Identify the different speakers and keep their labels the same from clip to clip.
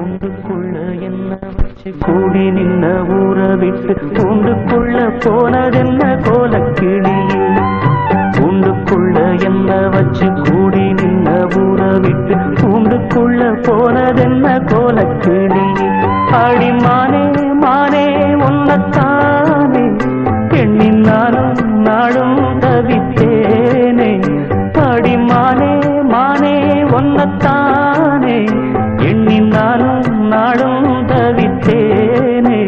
Speaker 1: கூண்டுக்குள்ள என்ன வச்சு கூடி நின்ன ஊற விட்டு கூண்டுக்குள்ள போனதென்ன கோலக்கிளியே. கூண்டுக்குள்ள என்ன வச்சு கூடி நின்ன ஊற விட்டு கூண்டுக்குள்ள போனதென்ன கோலக்கிளியே. அடிமானே மானே உன்னத்தானே பெண்ணின் நானும் நாளும் தவித்தேனே. அடிமானே மானே உன்னத்தானே எண்ணின் நானும் நாளும் தவித்தேனே.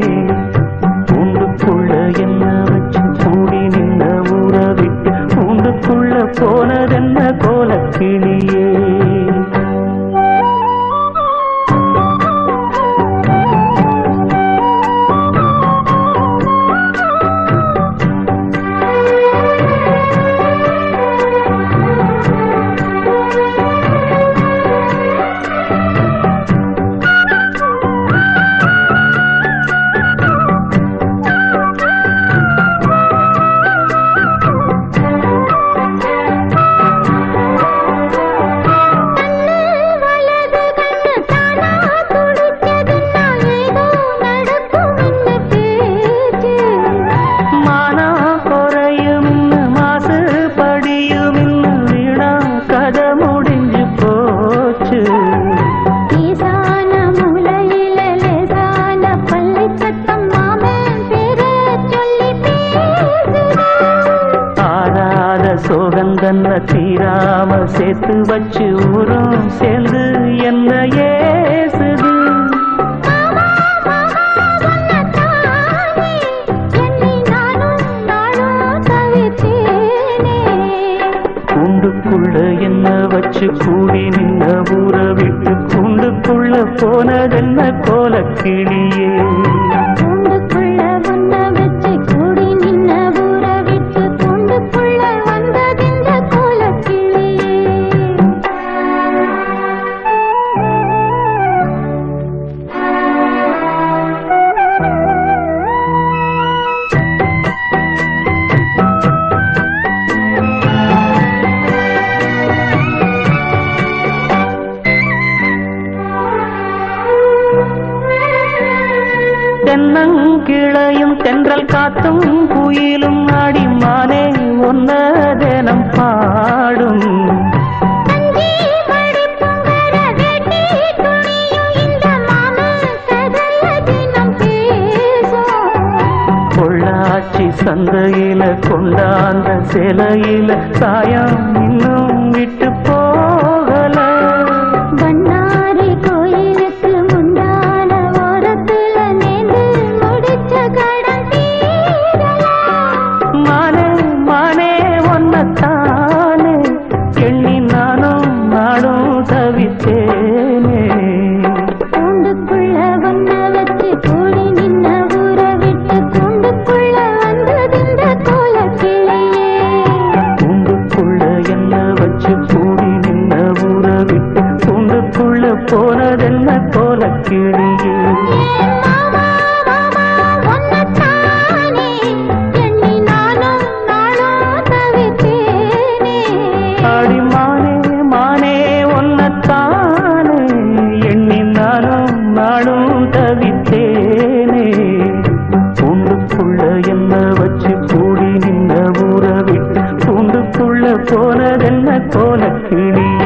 Speaker 1: கூண்டுக்குள்ள என்ன வச்சு கூடி நின்ன ஊற விட்டு கூண்டுக்குள்ள போனதென்ன கோலக்கிளியே. சோகந்தன்ன தீராம சேர்த்து வச்சு ஊரும் சேர்ந்து என்ன ஏசுது. கூண்டுக்குள்ள என்ன வச்சு கூடி நின்ன ஊற விட்டு கூண்டுக்குள்ள போனதென்ன கோலக்கிளியே. தென்னங்கிளையும் தென்றல் காத்தும் குயிலும் அடிமானே ஒன்னதெனம் பாடும். பொள்ளாச்சி சந்தையில கொண்டாந்த சிலையில சாயம் இன்னும் விட்டு போகல. தானே எண்ணி நானும் நாடும் தவித்தேனே. கூண்டுக்குள்ள வந்த வச்சு கூடி நின்ன ஊற விட்டு கூண்டுக்குள்ள வந்ததெந்த கோலக்கிளியே. கூண்டுக்குள்ள என்ன வச்சு கூடி நின்ன ஊற விட்டு கூண்டுக்குள்ள போனதென்ன கோலக்கிளியே. அடிமானே மானே ஒன்னத்தானே எண்ணி நானும் நாளும் தவித்தேனே. கூண்டுக்குள்ள என்ன வச்சு கூடி நின்ன ஊற விட்டு கூண்டுக்குள்ள போனதென்ன கோலக்கிளியே.